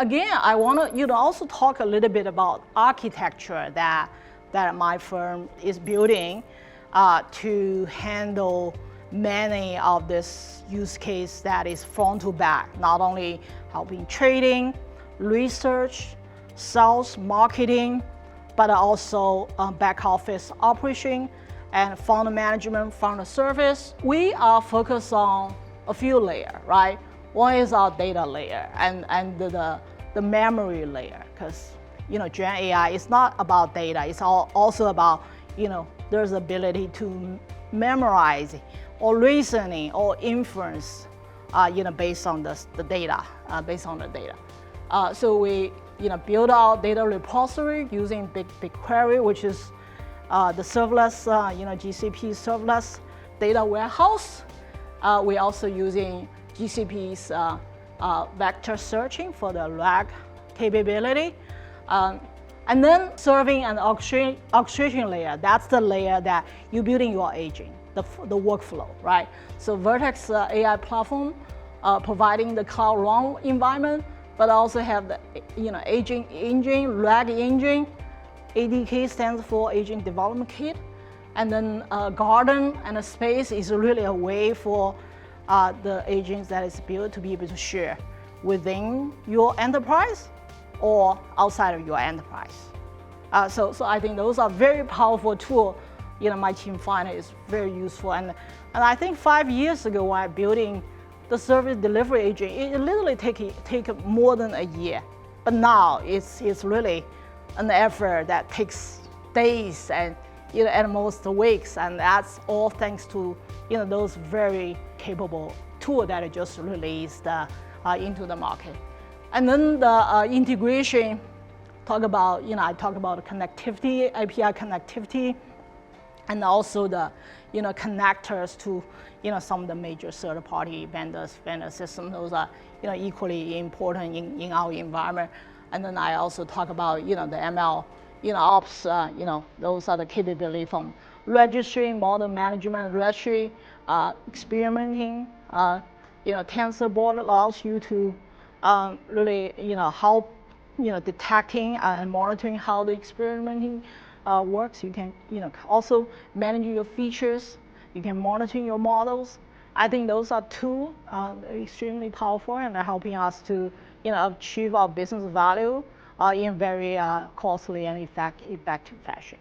Again, I want to also talk a little bit about architecture that my firm is building to handle many of this use case that is front to back, not only helping trading, research, sales, marketing, but also back office operation and fund management, fund service. We are focused on a few layers, right? One is our data layer and the memory layer, because Gen AI is not about data. It's also about there's ability to memorize or reasoning or inference, based on the data, so we build our data repository using BigQuery, which is the serverless, GCP serverless data warehouse. We're also using GCP's vector searching for the RAG capability. And then serving and orchestration layer, that's the layer that you're building your agent, the workflow, right? So Vertex AI platform providing the cloud run environment, but also have the agent engine, RAG engine. ADK stands for Agent Development Kit. And then Garden and Space is really a way for the agents that is built to be able to share within your enterprise or outside of your enterprise. So I think those are very powerful tools. My team find it is very useful. And I think 5 years ago when I'm building the service delivery agent, it literally take more than a year. But now it's really an effort that takes days and at most weeks, and that's all thanks to those very capable tools that are just released into the market. And then the integration, I talk about connectivity, API connectivity, and also the connectors to some of the major third-party vendor systems. Those are equally important in our environment. And then I also talk about the MLOps. Those are the capability from registry, model management, registry, experimenting. TensorBoard allows you to really help detecting and monitoring how the experimenting works. You can also manage your features. You can monitor your models. I think those are two extremely powerful and are helping us to achieve our business value in very costly and effective fashion.